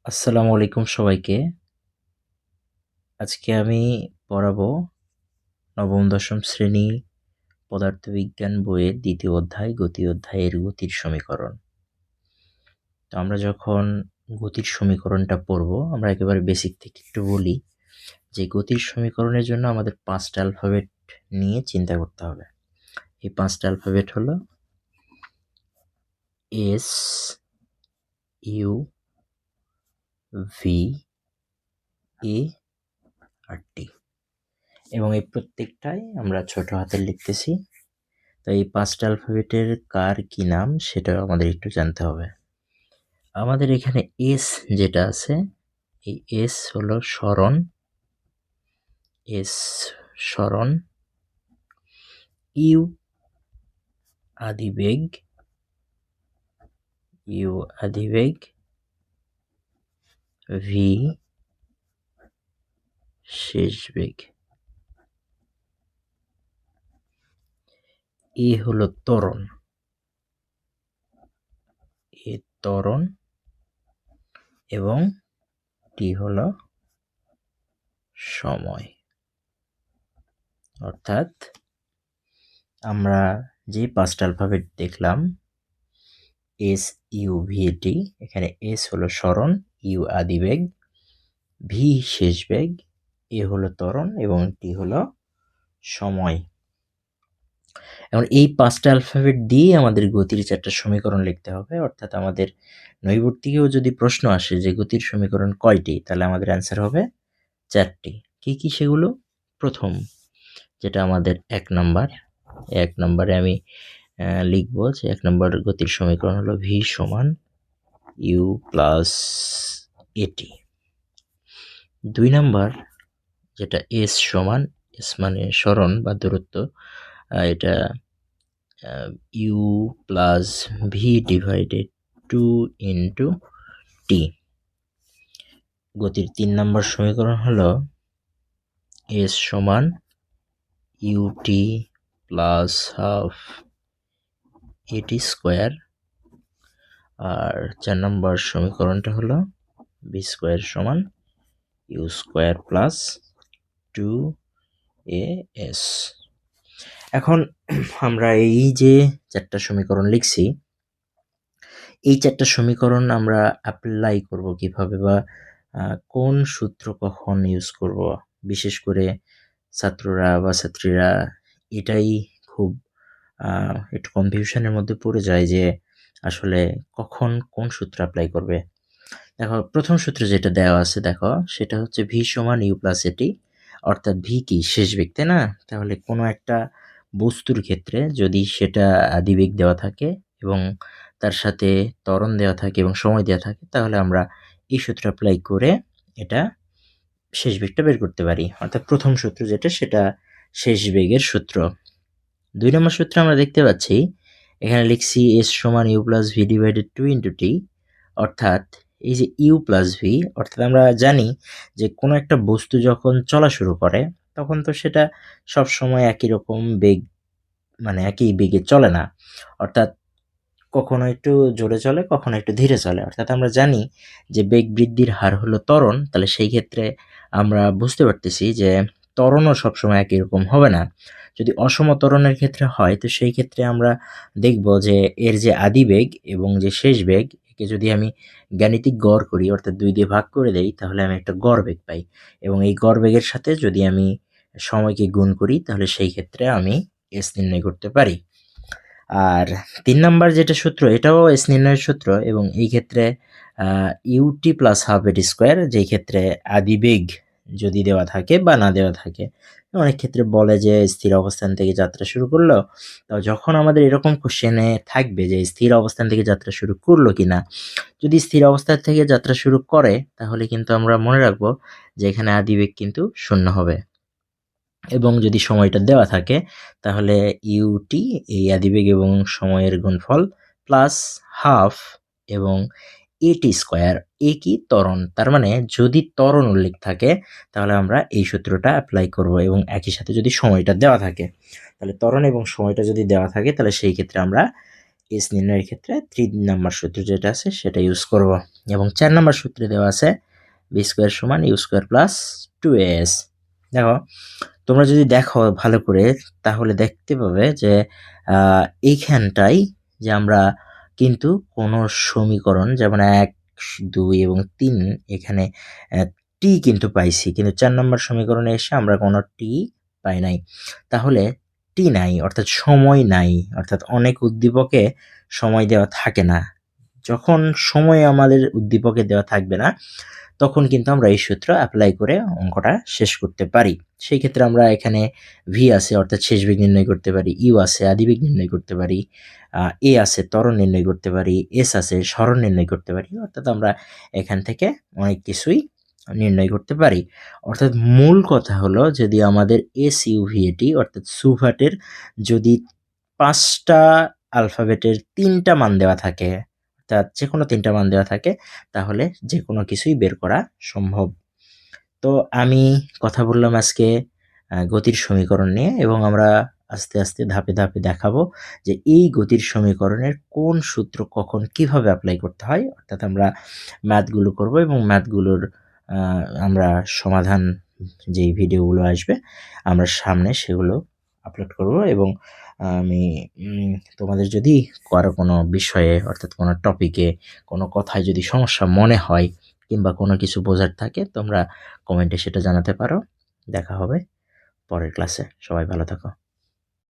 আসসালামু আলাইকুম সবাইকে। আজকে আমি পড়াবো নবম দশম শ্রেণী পদার্থবিজ্ঞান বইয়ের দ্বিতীয় অধ্যায় গতি অধ্যায়ের গতির সমীকরণ। তো আমরা যখন গতির সমীকরণটা পড়বো, আমরা একেবারে বেসিক থেকে একটু বলি যে গতির সমীকরণের জন্য আমাদের 5টা অ্যালফাবেট নিয়ে চিন্তা করতে হবে। এই 5টা অ্যালফাবেট হলো এস, ইউ, ভি, এ আর টি, এবং এই প্রত্যেকটাই আমরা ছোট হাতে লিখতেছি। তো এই 5টা অ্যালফাবেটের কার কি নাম সেটাও আমাদের একটু জানতে হবে। আমাদের এখানে এস যেটা আছে, এই এস হলো সরণ, এস সরণ, ইউ আদিবেগ, ইউ আদিবেগ, ভি শেষ বেগ, এ হলো ত্বরণ, এ ত্বরণ, এবং টি হলো সময়। অর্থাৎ আমরা যে 5টা অ্যালফাবেট দেখলাম এস, ইউ, ভি, টি, এখানে এস হলো সরণ, ইউ আদিবেগ, ভি শেষ বেগ, এ হলো ত্বরণ এবং টি হলো সময়। এখন এই 5টা অ্যালফাবেট দিয়ে আমাদের গতির 4টা সমীকরণ লিখতে হবে। অর্থাৎ আমাদের নৈবর্তিকেও যদি প্রশ্ন আসে যে গতির সমীকরণ কয়টি, তাহলে আমাদের অ্যান্সার হবে 4টি। কি কি সেগুলো? প্রথম যেটা আমাদের 1 নম্বরে আমি লিখবো যে 1 নম্বর গতির সমীকরণ হলো ভি সমান ইউ প্লাস এটি। 2 নম্বর যেটা এস সমান, এস মানে সরণ বা দূরত্ব, এটা U plus V divided 2 into T. গতির 3 নম্বর সমীকরণ হলো এস সমান UT plus half AT square, আর 4 নম্বর সমীকরণটা হলো বি স্কোয়ার সমান U square plus 2 A S. এখন আমরা এই যে 4টা সমীকরণ লিখছি, এই 4টা সমীকরণ আমরা অ্যাপ্লাই করব কিভাবে, বা কোন সূত্র কখন ইউজ করব, বিশেষ করে ছাত্ররা বা ছাত্রীরা এটাই খুব একটু কনফিউশনের মধ্যে পড়ে যায় যে আসলে কখন কোন সূত্র অ্যাপ্লাই করবে। দেখো, প্রথম সূত্র যেটা দেওয়া আছে দেখো, সেটা হচ্ছে ভি সমান ইউ প্লাস এটি। অর্থাৎ ভি কি শেষ বেগ, তাই না? তাহলে কোনো একটা বস্তুর ক্ষেত্রে যদি সেটা আদিবেগ দেওয়া থাকে এবং তার সাথে ত্বরণ দেওয়া থাকে এবং সময় দেওয়া থাকে, তাহলে আমরা এই সূত্র অ্যাপ্লাই করে এটা শেষ বেগটা বের করতে পারি। অর্থাৎ প্রথম সূত্র যেটা, সেটা শেষ বেগের সূত্র। 2 নম্বর সূত্রে আমরা দেখতে পাচ্ছি এখানে লিখছি এস সমান U plus V divided 2 into T. অর্থাৎ এই যে ইউ প্লাস ভি, অর্থাৎ আমরা জানি যে কোনো একটা বস্তু যখন চলা শুরু করে তখন তো সেটা সব সময় একই রকম বেগ, মানে একই বেগে চলে না। অর্থাৎ কখনো একটু জোরে চলে, কখনো একটু ধীরে চলে। অর্থাৎ আমরা জানি যে বেগ বৃদ্ধির হার হলো ত্বরণ। তাহলে সেই ক্ষেত্রে আমরা বুঝতে পারতেছি যে ত্বরণও সবসময় একই রকম হবে না। যদি অসম ত্বরণের ক্ষেত্রে হয়, তো সেই ক্ষেত্রে আমরা দেখব যে এর যে আদিবেগ এবং যে শেষ বেগ, একে যদি আমি গাণিতিক গড় করি, অর্থাৎ 2 দিয়ে ভাগ করে দেই, তাহলে আমি একটা গড় বেগ পাই। এবং এই গড় বেগের সাথে যদি আমি সময়কে গুণ করি, তাহলে সেই ক্ষেত্রে আমি এস নির্ণয় করতে পারি। আর 3 নাম্বার যেটা সূত্র, এটাও এস নির্ণয়ের সূত্র, এবং এই ক্ষেত্রে UT plus half AT square, যেই ক্ষেত্রে আদিবেগ যদি দেওয়া থাকে বা না দেওয়া থাকে। অনেক ক্ষেত্রে বলে যে স্থির অবস্থান থেকে যাত্রা শুরু করলো। তো যখন আমাদের এরকম কোশ্চেনে থাকবে যে স্থির অবস্থান থেকে যাত্রা শুরু করলো কিনা, যদি স্থির অবস্থান থেকে যাত্রা শুরু করে, তাহলে কিন্তু আমরা মনে রাখবো যে এখানে আদিবেগ কিন্তু শূন্য হবে। এবং যদি সময়টা দেওয়া থাকে, তাহলে ইউটি এই আদিবেগ এবং সময়ের গুণফল প্লাস হাফ এবং এটি স্কোয়ার, এ কি ত্বরণ। তার মানে যদি ত্বরণ উল্লেখ থাকে, তাহলে আমরা এই সূত্রটা অ্যাপ্লাই করব। এবং একই সাথে যদি সময়টা দেওয়া থাকে, তাহলে ত্বরণ এবং সময়টা যদি দেওয়া থাকে, তাহলে সেই ক্ষেত্রে আমরা এস নির্ণয়ের ক্ষেত্রে 3 নাম্বার সূত্র যেটা আছে সেটা ইউজ করব এবং 4 নাম্বার সূত্রে দেওয়া আছে বি স্কোয়ার সমান ইউ স্কোয়ার প্লাস 2as। দেখো তোমরা যদি দেখো ভালো করে তাহলে দেখতে পাবে যে এইখানটাই যে আমরা কিন্তু কোনো সমীকরণ যেমন 1, 2 এবং 3 এখানে টি কিন্তু পাইছি, কিন্তু 4 নম্বর সমীকরণে এসে আমরা কোনো টি পাই নাই। তাহলে টি নাই অর্থাৎ সময় নাই, অর্থাৎ অনেক উদ্দীপকে সময় দেওয়া থাকে না। যখন সময় আমাদের উদ্দীপকে দেওয়া থাকবে না তখন কিন্তু আমরা এই সূত্র অ্যাপ্লাই করে অঙ্কটা শেষ করতে পারি। সেই ক্ষেত্রে আমরা এখানে ভি আছে অর্থাৎ শেষ বেগ নির্ণয় করতে পারি, ইউ আছে আদিবেগ নির্ণয় করতে পারি, এ আছে ত্বরণ নির্ণয় করতে পারি, এস আছে সরণ নির্ণয় করতে পারি। অর্থাৎ আমরা এখান থেকে অনেক কিছুই নির্ণয় করতে পারি। অর্থাৎ মূল কথা হলো যদি আমাদের এস ইউ ভি এটি অর্থাৎ সুভাটের যদি 5টা আলফাবেটের 3টা মান দেওয়া থাকে, অর্থাৎ যে কোনো 3টা মান দেওয়া থাকে তাহলে যে কোনো কিছুই বের করা সম্ভব। তো আমি কথা বললাম আজকে গতির সমীকরণ নিয়ে এবং আমরা আস্তে আস্তে ধাপে ধাপে দেখাবো যে এই গতির সমীকরণের কোন সূত্র কখন কিভাবে অ্যাপ্লাই করতে হয়। অর্থাৎ আমরা ম্যাথগুলো করব এবং ম্যাথগুলোর আমরা সমাধান যেই ভিডিওগুলো আসবে আমরা সামনে সেগুলো আপলোড করব এবং আমি তোমাদের যদি কারো কোনো বিষয়ে অর্থাৎ কোনো টপিকে কোনো কথায় যদি সমস্যা মনে হয় কিংবা কোনো কিছু বোঝার থাকে তোমরা কমেন্টে সেটা জানাতে পারো। দেখা হবে পরের ক্লাসে। সবাই ভালো থাকো।